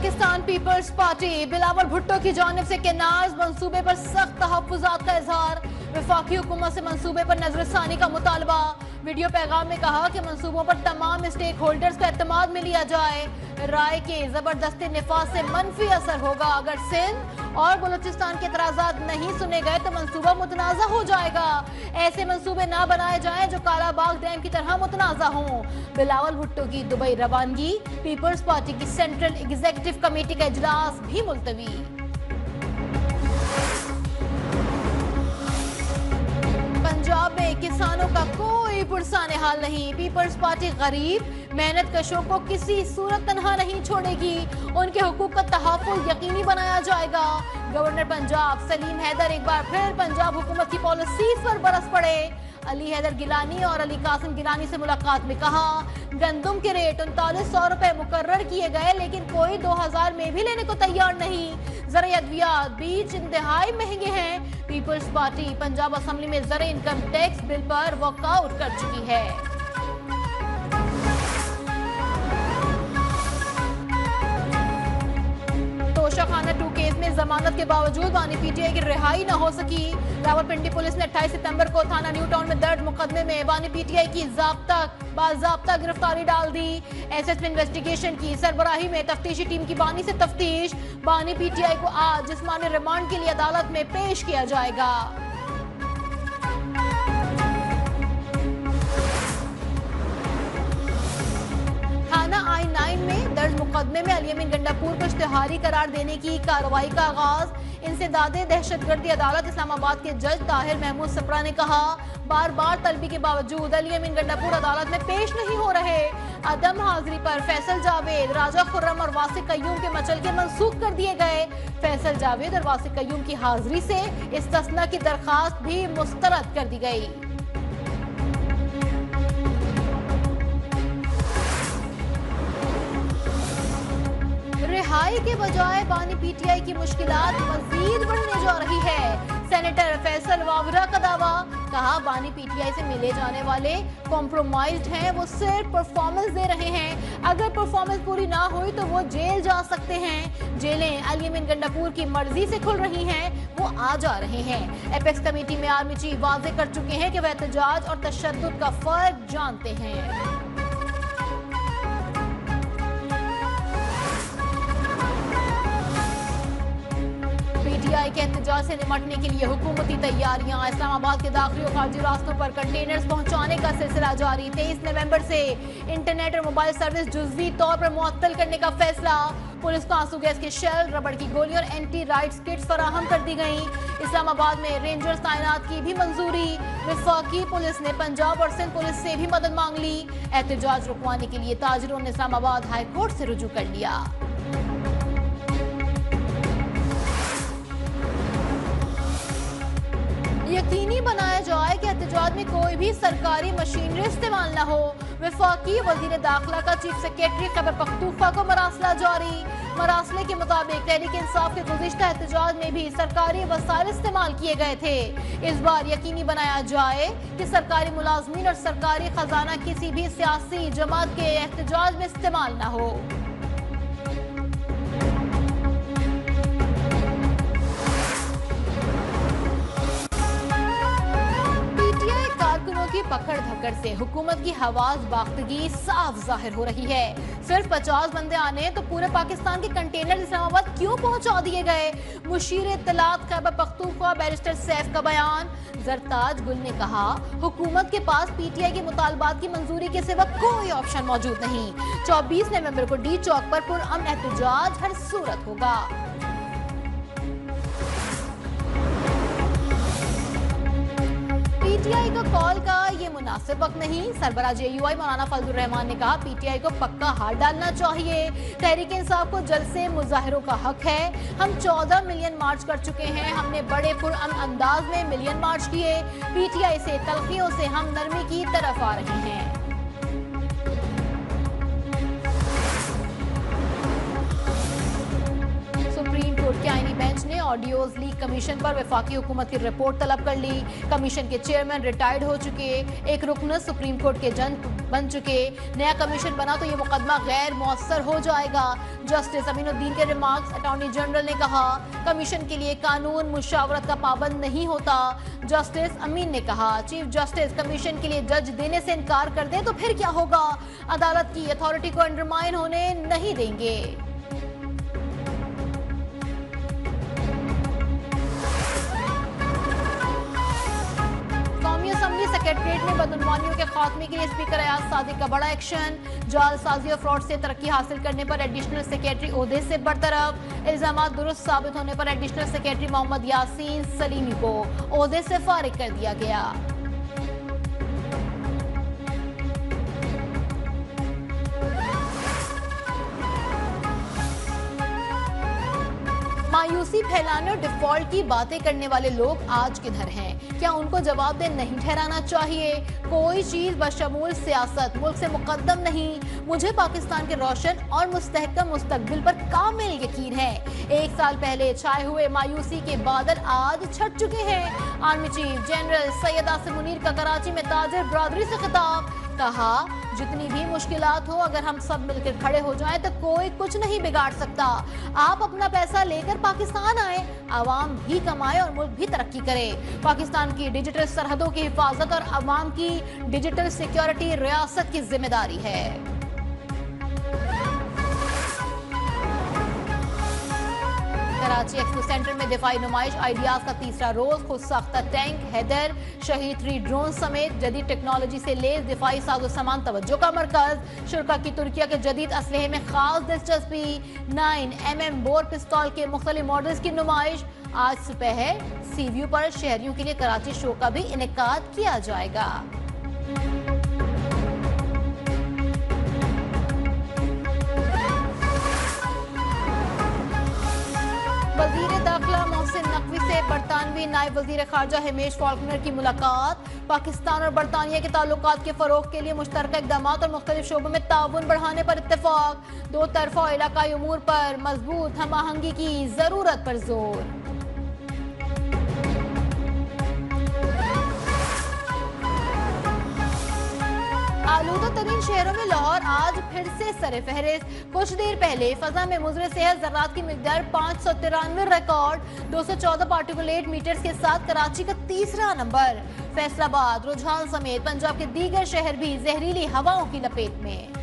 Pakistan peoples party Bilawal Bhutto की जानिब से केनार्स मंसूबे पर सख्त तहफ्फुज़ात का इजहार। वफाकी हुकूमत से मंसूबे पर नजरसानी का मुतालबा। वीडियो पैगाम में कहा कि मंसूबों पर तमाम स्टेक होल्डर्स का एतमाद में लिया जाए। राय के जबरदस्ती निफाज से मनफी असर होगा। अगर सिंध और बलूचिस्तान के एतराजात नहीं सुने गए तो मंसूबा मुतनाज़ा हो जाएगा। ऐसे मंसूबे ना बनाए जाएं जो कालाबाग डैम की तरह मुतनाज़ा हों। बिलावल भुट्टो की दुबई रवानगी। पीपल्स पार्टी की सेंट्रल एग्जीक्यूटिव कमेटी का इजलास भी मुलतवी। पंजाब में किसानों का कोई पुरसाने हाल नहीं। पीपल्स पार्टी गरीब मेहनत कशों को किसी सूरत तनहा नहीं छोड़ेगी। उनके हुकूक का तहफ़्फ़ुज़ यकीनी बनाया जाएगा। गवर्नर पंजाब सलीम हैदर एक बार फिर पंजाब हुकूमत की पॉलिसीज पर बरस पड़े। अली हैदर गिलानी और अली कासिम गिलानी से मुलाकात में कहा, गंदम के रेट 3900 रुपए मुकर्रर किए गए लेकिन कोई 2000 में भी लेने को तैयार नहीं। ज़रा अद्वियात बीज इंतहाई महंगे हैं। पीपल्स पार्टी पंजाब असेंबली में ज़रा इनकम टैक्स बिल पर वॉकआउट कर चुकी है। तोशाखाना 2 केस में जमानत के बावजूद बानी पीटीआई की रिहाई न हो सकी। रावलपिंडी पुलिस ने 28 सितंबर को थाना न्यू टाउन में दर्ज मुकदमे में बानी पीटीआई की बाज़ाब्ता गिरफ्तारी डाल दी। एसएसपी इन्वेस्टिगेशन की सरबराही में तफ्तीशी टीम की बानी से तफ्तीश। बानी पीटीआई को आज जिस्मानी रिमांड के लिए अदालत में पेश किया जाएगा। थाना I-9 में दर्ज मुकदमे में अली अमीन गंडापुर को इश्तिहारी करार देने की कार्रवाई का आगाज। इंसदादे दहशतगर्दी अदालत इस्लामाबाद के जज ताहिर महमूद सप्रा ने कहा, बार बार तलबी के बावजूद अली अमीन गंडापुर अदालत में पेश नहीं हो रहे। अदम हाजिरी पर फैसल जावेद, राजा खुर्रम और वासिक कय्यूम के मचलके मंसूख कर दिए गए। फैसल जावेद और वासिक कय्यूम की हाजिरी से इस्तिस्ना की दरखास्त भी मुस्तरद कर दी गई। रिहाई के बजाय बानी पीटीआई की मुश्किलात मजीद बढ़ने जा रही है। सेनेटर फैसल वावरा का दावा, कहा बानी पीटीआई से मिले जाने वाले कॉम्प्रोमाइज्ड हैं, वो सिर्फ परफॉर्मेंस दे रहे हैं। अगर परफॉर्मेंस पूरी ना हुई तो वो जेल जा सकते हैं। जेलें अली अमीन गंडापुर की मर्जी से खुल रही हैं, वो आ जा रहे हैं। एपेक्स कमेटी में आर्मी चीफ वाजे कर चुके हैं कि वह एहतजाज और तशद्दुद का फर्क जानते हैं। पीटीआई के एहतजाज से निपटने के लिए हुकूमती तैयारियां। इस्लामाबाद के दाखिली और खारजी रास्तों पर कंटेनर्स पहुंचाने का सिलसिला जारी। 23 नवंबर से इंटरनेट और मोबाइल सर्विस जुज़वी तौर पर मुअत्तल करने का फैसला। पुलिस को आंसू गैस के शेल, रबड़ की गोली और एंटी राइट्स किट्स फराहम कर दी गई। इस्लामाबाद में रेंजर्स तैनात की भी मंजूरी। वफाकी पुलिस ने पंजाब और सिंध पुलिस से भी मदद मांग ली। एहतजाज रुकवाने के लिए ताजिरों ने इस्लामाबाद हाई कोर्ट से रुजू कर लिया। यकीनी बनाया जाए कि एहतजाज में कोई भी सरकारी मशीनरी इस्तेमाल न हो। वफाकी वजीर दाखिला का चीफ सेक्रेटरी खैबर पख्तूनख्वा को मरासला जारी। मरासले के मुताबिक तहरीक इंसाफ के गुज़िश्ता एहतजाज में भी सरकारी वसाइल इस्तेमाल किए गए थे। इस बार यकीनी बनाया जाए कि सरकारी मुलाजमीन और सरकारी खजाना किसी भी सियासी जमात के एहतजाज में इस्तेमाल न हो। की पकड़ धकड़ से हुकूमत की हवास बाख्तगी साफ जाहिर हो रही है। सिर्फ 50 बंदे आने तो पूरे पाकिस्तान के कंटेनर इस्लामाबाद क्यों पहुंचा दिए गए? मुशीर इत्तलात खैबर पख्तूनख्वा बैरिस्टर सैफ का बयान। जरताज गुल ने कहा, हुकूमत के पास पीटीआई के मुतालबात की मंजूरी के सिवा कोई ऑप्शन मौजूद नहीं। 24 नवंबर को डी चौक पर पुरअमन एहतजाज हर सूरत होगा। पीटीआई को कॉल का ये मुनासिब वक्त नहीं। सरबराह जेयूआई मौलाना फजलुर रहमान ने कहा, पीटीआई को पक्का हार डालना चाहिए। तहरीक इंसाफ को जल्द से मुजाहिरों का हक है। हम 14 मिलियन मार्च कर चुके हैं। हमने बड़े पुरअमन अंदाज में मिलियन मार्च किए। पीटीआई से तलखियों से हम नरमी की तरफ आ रहे हैं। सुप्रीम कोर्ट के आईनी बेंच ने ऑडियोज लीक कमीशन पर वफाकी हुकूमत की रिपोर्ट तलब कर ली। कमीशन के चेयरमैन रिटायर्ड हो चुके, एक रुकन सुप्रीम कोर्ट के जज बन चुके। नया कमीशन बना तो ये मुकदमा गैर मौसर हो जाएगा। जस्टिस अमीनुद्दीन के रिमार्क्स। अटॉर्नी जनरल ने कहा कमीशन के लिए कानून मुशावरत का पाबंद नहीं होता। जस्टिस अमीन ने कहा चीफ जस्टिस कमीशन के लिए जज देने से इनकार कर दे तो फिर क्या होगा? अदालत की अथॉरिटी को अंडरमाइन होने नहीं देंगे। सेक्रेटरीट में बदनवानियों के खात्मे के लिए स्पीकर अयाज सादिक का बड़ा एक्शन। जालसाजी और फ्रॉड से तरक्की हासिल करने पर एडिशनल सेक्रेटरी ओहदे से बरतरफ। इल्जाम दुरुस्त साबित होने पर एडिशनल सेक्रेटरी मोहम्मद यासीन सलीमी को ओहदे से फारिग कर दिया गया। मायूसी फैलाने और डिफॉल्ट की बातें करने वाले लोग आज किधर हैं? क्या उनको जवाबदेह नहीं ठहराना चाहिए? कोई चीज बशमूल सियासत मुल्क से मुकद्दम नहीं। मुझे पाकिस्तान के रोशन और मुस्तहकम मुस्तकबिल पर कामिल यकीन है। एक साल पहले छाए हुए मायूसी के बादल आज छट चुके हैं। Army chief general Syed Asim Munir का कराची में ताजिर बरादरी से खिताब। कहा जितनी भी मुश्किलात हो अगर हम सब मिलकर खड़े हो जाएं तो कोई कुछ नहीं बिगाड़ सकता। आप अपना पैसा लेकर पाकिस्तान आए, आवाम भी कमाए और मुल्क भी तरक्की करे। पाकिस्तान की डिजिटल सरहदों की हिफाजत और आवाम की डिजिटल सिक्योरिटी रियासत की जिम्मेदारी है। कराची एक्सपो सेंटर में दिफाई नुमाइश आइडियाज का तीसरा रोज। खुद साख्ता टैंक, हैदर, शहीद 3 ड्रोन समेत जदीद टेक्नोलॉजी से लेस दिफाई साजो सामान तवज्जो का मरकज। शुरा की तुर्किया के जदीद असलहे में खास दिलचस्पी। 9mm बोर पिस्तौल के मुख्तलिफ मॉडल्स की नुमाइश। आज सुबह सी व्यू पर शहरियों के लिए कराची शो का भी इनेकाद किया जाएगा। वजीर दाखिला मोहसिन नकवी से बरतानवी नायब वजीर खारजा हिमेश फॉल्कनर की मुलाकात। पाकिस्तान और बरतानिया के ताल्लुकात के फरोग के लिए मुश्तरका इक़दाम और मुख्तलिफ शोबों में ताउन बढ़ाने पर इत्तेफाक। दो तरफा और इलाकाई उमूर पर मजबूत हम आहंगी की जरूरत पर जोर। आलूदा तरीन शहरों में लाहौर आज फिर से सरे फहरिस्त। कुछ देर पहले फजा में मुजरे सेहत ज़रात की मिकदार 593 रिकॉर्ड। 214 पार्टिकुलेट मीटर्स के साथ कराची का तीसरा नंबर। फैसलाबाद, रुझान समेत पंजाब के दीगर शहर भी जहरीली हवाओं की लपेट में।